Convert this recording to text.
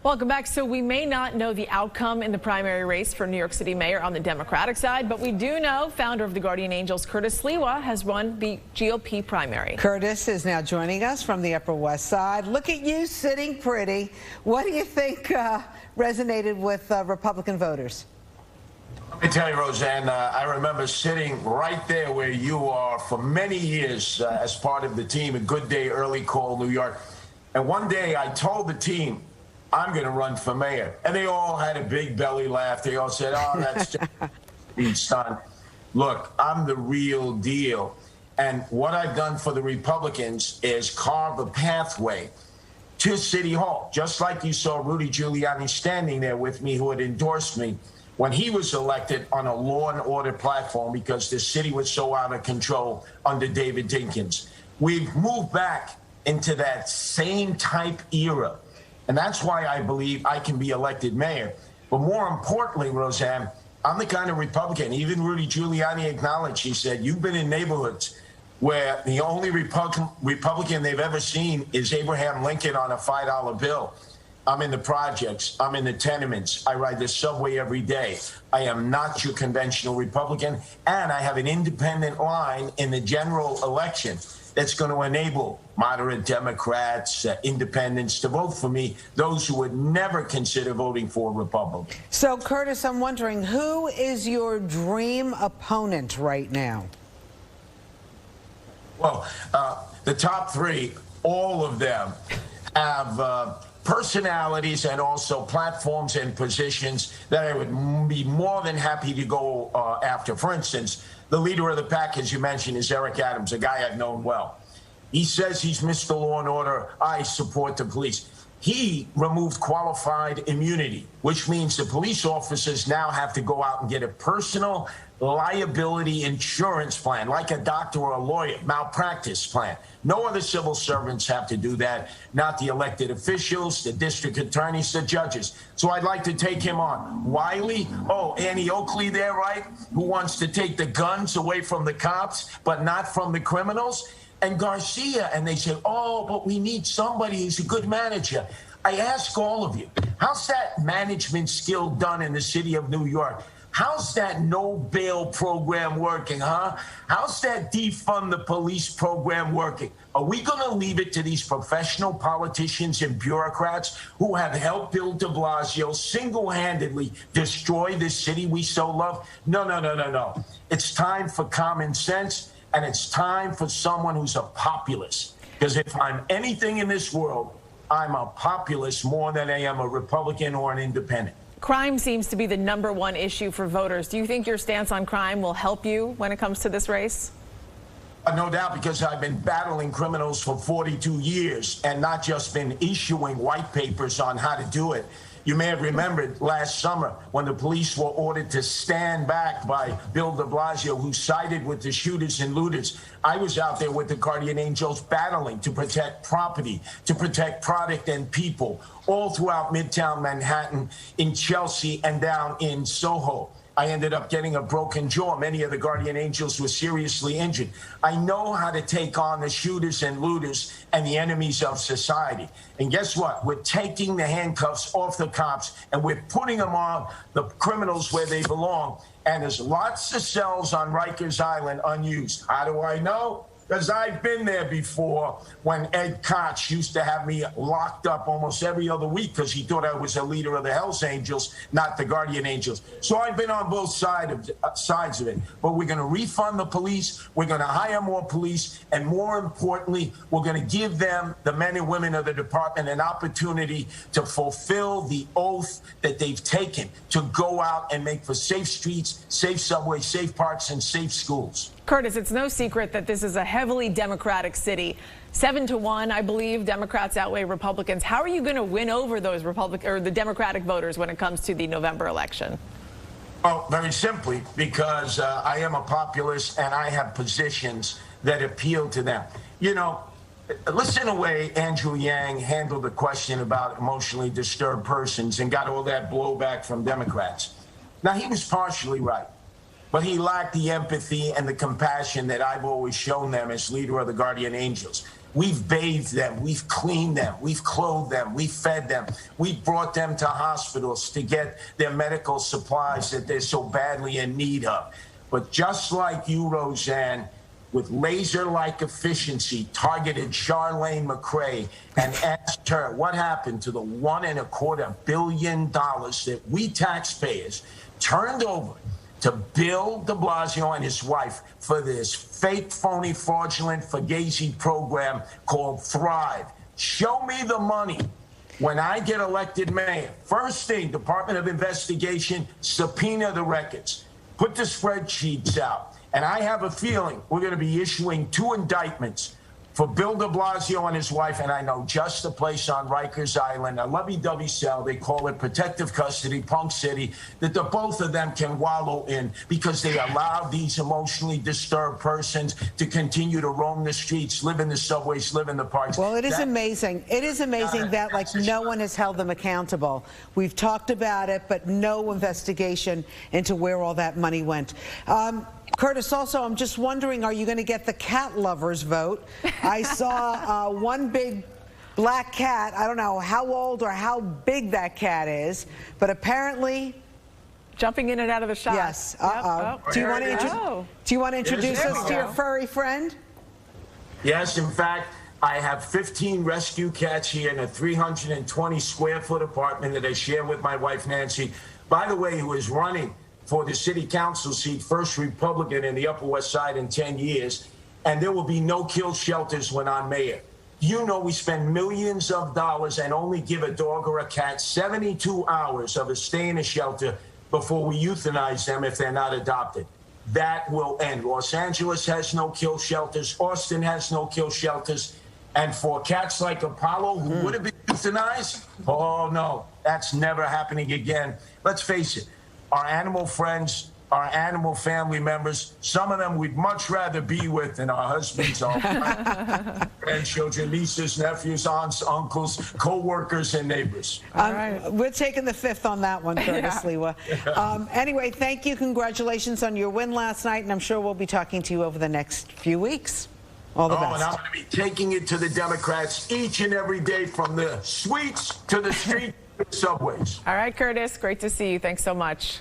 Welcome back. So we may not know the outcome in the primary race for New York City mayor on the Democratic side, but we do know founder of the Guardian Angels, Curtis Sliwa, has won the GOP primary. Curtis is now joining us from the Upper West Side. Look at you sitting pretty. What do you think resonated with Republican voters? Let me tell you, Rosanna, I remember sitting right there where you are for many years as part of the team at Good Day Early Call, New York. And one day I told the team, I'm going to run for mayor. And they all had a big belly laugh. They all said, oh, that's just being son. Look, I'm the real deal. And what I've done for the Republicans is carve a pathway to City Hall, just like you saw Rudy Giuliani standing there with me, who had endorsed me when he was elected on a law and order platform because the city was so out of control under David Dinkins. We've moved back into that same type era. And that's why I believe I can be elected mayor. But more importantly, Roseanne, I'm the kind of Republican, even Rudy Giuliani acknowledged, he said, you've been in neighborhoods where the only Republican they've ever seen is Abraham Lincoln on a $5 bill. I'm in the projects. I'm in the tenements. I ride the subway every day. I am not your conventional Republican, and I have an independent line in the general election that's going to enable moderate Democrats, independents to vote for me, those who would never consider voting for a Republican. So, Curtis, I'm wondering, who is your dream opponent right now? Well, the top three, all of them have personalities and also platforms and positions that I would be more than happy to go after. For instance, the leader of the pack, as you mentioned, is Eric Adams, a guy I've known well. He says he's Mr. Law and Order. I support the police. He removed qualified immunity, which means the police officers now have to go out and get a personal liability insurance plan, like a doctor or a lawyer, malpractice plan. No other civil servants have to do that, not the elected officials, the district attorneys, the judges. So I'd like to take him on. Wiley, oh, Annie Oakley there, right, who wants to take the guns away from the cops, but not from the criminals. And Garcia, and they say, oh, but we need somebody who's a good manager. I ask all of you, how's that management skill done in the city of New York? How's that no bail program working, huh? How's that defund the police program working? Are we going to leave it to these professional politicians and bureaucrats who have helped Bill de Blasio single-handedly destroy this city we so love? No, no, no, no, no. It's time for common sense, and it's time for someone who's a populist. Because if I'm anything in this world, I'm a populist more than I am a Republican or an independent. Crime seems to be the #1 issue for voters. Do you think your stance on crime will help you when it comes to this race? No doubt, because I've been battling criminals for 42 years and not just been issuing white papers on how to do it. You may have remembered last summer when the police were ordered to stand back by Bill de Blasio, who sided with the shooters and looters. I was out there with the Guardian Angels battling to protect property, to protect product and people, all throughout Midtown Manhattan, in Chelsea, and down in Soho. I ended up getting a broken jaw. Many of the Guardian Angels were seriously injured. I know how to take on the shooters and looters and the enemies of society. And guess what? We're taking the handcuffs off the cops and we're putting them on the criminals where they belong. And there's lots of cells on Rikers Island unused. How do I know? Because I've been there before when Ed Koch used to have me locked up almost every other week because he thought I was a leader of the Hells Angels, not the Guardian Angels. So I've been on both sides of it. But we're going to refund the police. We're going to hire more police. And more importantly, we're going to give them, the men and women of the department, an opportunity to fulfill the oath that they've taken to go out and make for safe streets, safe subways, safe parks, and safe schools. Curtis, it's no secret that this is a heavily Democratic city. 7-1, I believe, Democrats outweigh Republicans. How are you going to win over those the Democratic voters when it comes to the November election? Well, very simply, because I am a populist and I have positions that appeal to them. You know, listen to the way Andrew Yang handled the question about emotionally disturbed persons and got all that blowback from Democrats. Now, he was partially right. But he lacked the empathy and the compassion that I've always shown them as leader of the Guardian Angels. We've bathed them, we've cleaned them, we've clothed them, we've fed them, we've brought them to hospitals to get their medical supplies that they're so badly in need of. But just like you, Roseanne, with laser-like efficiency, targeted Charlene McRae and asked her what happened to the $1.25 billion that we taxpayers turned over to Bill de Blasio and his wife for this fake, phony, fraudulent, fugazi program called Thrive. Show me the money when I get elected mayor. First thing, Department of Investigation, subpoena the records. Put the spreadsheets out. And I have a feeling we're going to be issuing 2 indictments for Bill de Blasio and his wife, and I know just the place on Rikers Island, a lovey-dovey cell, they call it protective custody, Punk City, that the both of them can wallow in because they allowed these emotionally disturbed persons to continue to roam the streets, live in the subways, live in the parks. Well, it is amazing. It is amazing that, like, no one has held them accountable. We've talked about it, but no investigation into where all that money went. Curtis, also, I'm just wondering, are you going to get the cat lovers vote? I saw one big black cat. I don't know how old or how big that cat is, but apparently... Jumping in and out of the shot. Yes. Yep. Oh. Do you want to introduce us to your furry friend? Yes, in fact, I have 15 rescue cats here in a 320-square-foot apartment that I share with my wife, Nancy, by the way, who is running for the city council seat, first Republican in the Upper West Side in 10 years, and there will be no kill shelters when I'm mayor. You know we spend millions of dollars and only give a dog or a cat 72 hours of a stay in a shelter before we euthanize them if they're not adopted. That will end. Los Angeles has no kill shelters. Austin has no kill shelters. And for cats like Apollo, who would have been euthanized, oh, no, that's never happening again. Let's face it. Our animal friends, our animal family members, some of them we'd much rather be with than our husbands, our grandchildren, nieces, nephews, aunts, uncles, co-workers, and neighbors. All right. We're taking the fifth on that one, Curtis Sliwa. Anyway, thank you. Congratulations on your win last night, and I'm sure we'll be talking to you over the next few weeks. All the best. And I'm going to be taking it to the Democrats each and every day, from the suites to the street. Subways. All right, Curtis, great to see you. Thanks so much.